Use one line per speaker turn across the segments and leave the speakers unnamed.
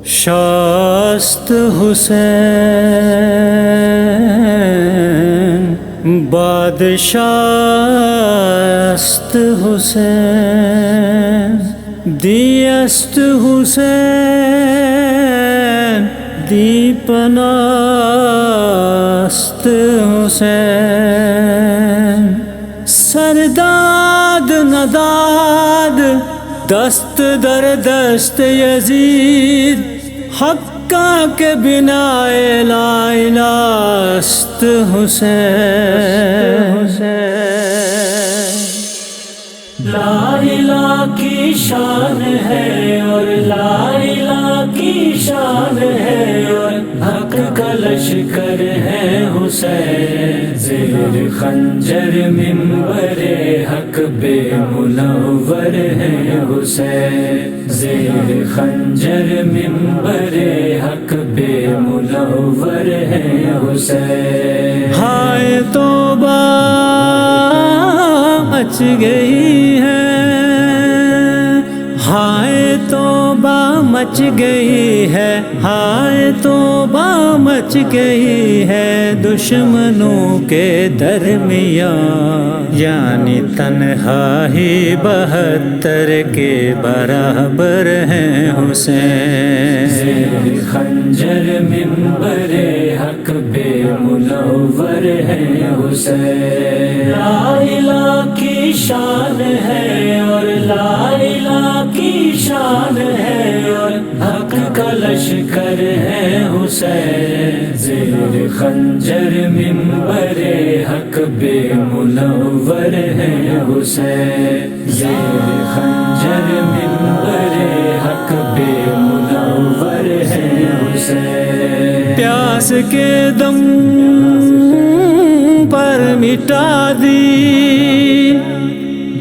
شاست حسین بادشاست حسین دیست حسین دیپناست حسین سرداد نداد دست در دست یزید حقا کے بنا لا الہ است حسین لا الہ کی شان ہے اور لا الہ کی شان ہے اور حق کا لشکر ہے حسین زیر خنجر منبر حق بے منور ہے حسین زیر خنجر منبر حق بے منور ہے حسین ہائے توبہ مچ گئی ہے ہائے توبہ مچ گئی ہے ہائے توبہ مچ گئی ہے دشمنوں کے درمیان یعنی تنہائی 72 کے برابر ہیں حسین زیر خنجر منبر حق بے منور ہے حسین لا الہ کی شان ہے اور لا الہ کی شان ہے اور حق کا لشکر ہے حسین زیر خنجر منبر حق بے منور ہے حسین زیر خنجر منبر حق بے منور ہے حسین پیاس کے دم پر مٹا دی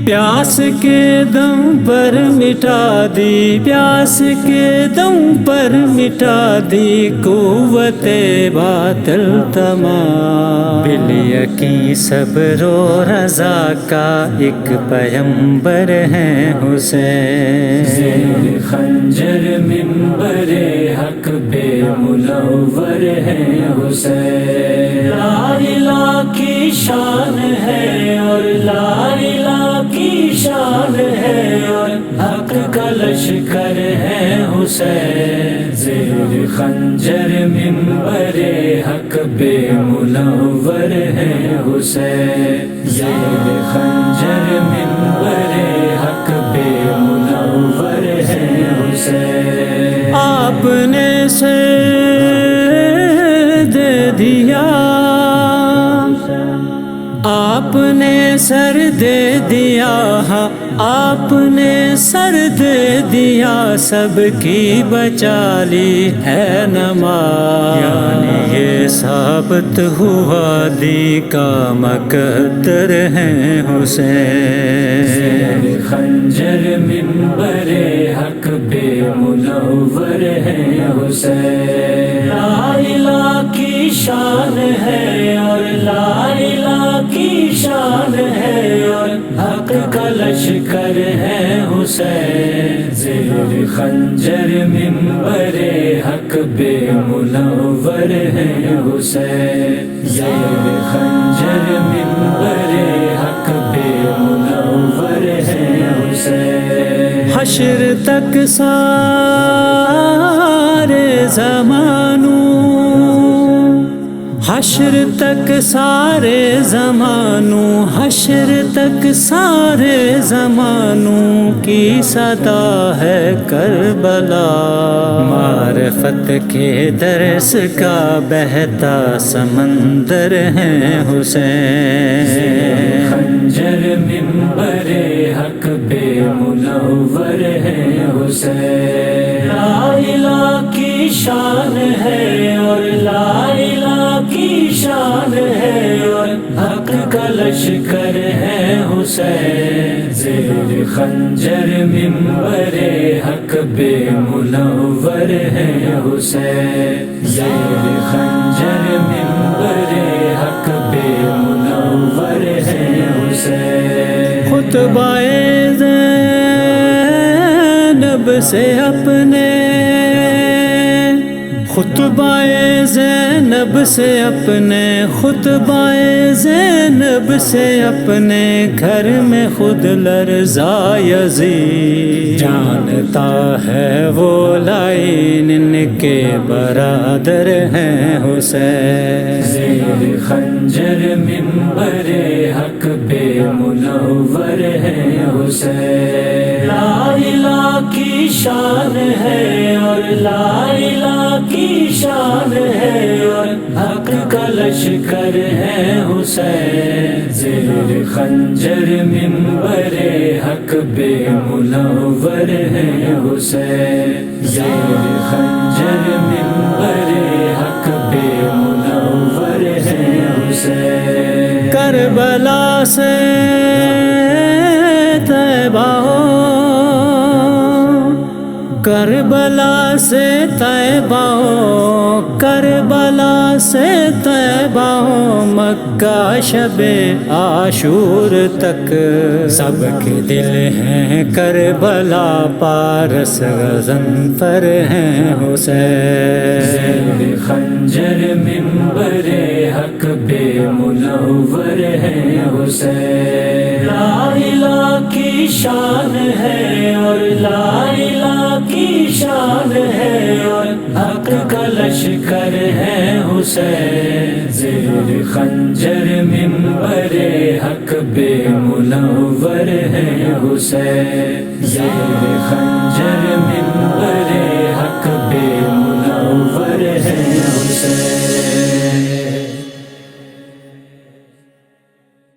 پیاس کے دم پر مٹا دی پیاس کے دم پر مٹا دی قوت باطل تمام بالیقین صبر و رضا کا ایک پیمبر ہے حسین زیر خنجر منبر حق بے منور ہے حسین لا الہ کی شان ہے اور لا الہ کی شان ہے اور حق کا لشکر ہے حسین زیر خنجر منبر حق بے منور ہے حسین زیر خنجر منبر حق بے منور ہے حسین آپ نے سر دے دیا آپ نے سر دے دیا ہاں آپ نے سر دے دیا سب کی بچا لی ہے نماز یعنی یہ ثابت ہوا دی کا مقدر ہے حسین زیر خنجر منبر حق بے منور ہے حسین لا الہ کی شان ہے اور لا الہ کی شان ہے اور حق کا لشکر ہے حسین زیر خنجر منبر حق بے منور ہے حسین زیر خنجر منبر حق بے منور ہے حسین حشر تک سارے زمانوں حشر تک سارے زمانوں حشر تک سارے زمانوں کی صدا ہے کربلا معرفت کے درس کا بہتا سمندر ہے حسین خنجر منبر حق بے منور ہے حسین لا الہ کی شان ہے اور لا الہ کی شان ہے اور حق کا لشکر ہے حسین زیر خنجر منبر حق بے منور ہے حسین زیر خنجر منبر حق بے منور ہے حسین خطبہ زینب سے اپنے خطبہ زینب سے اپنے خطبہ زینب سے اپنے گھر میں خود لرزا یزید جانتا ہے وہ لائن ان کے برادر ہیں حسین زیر خنجر منبر حق پہ منور ہے حسین لا الہ کی شان ہے اور لا الہ کی شان ہے اور حق کا لشکر ہے حسین زیر خنجر منبر حق پہ منور ہے حسین زیر خنجر منبر حق پہ منور ہے حسین کربلا سے طیبہ کربلا سے طیبہ کربلا سے طیبہ مکہ شب عاشور تک سب کے دل ہیں کربلا پارس غضنفر ہیں حسین زیر خنجر منبر حق پہ منور ہے حسین لا الہ کی شان ہے اور لا الہ کی شان ہے اور حق کا لشکر ہے حسین زیر خنجر منبر حق پہ منور ہے حسین زیر خنجر منبر حق پہ منور ہے حسین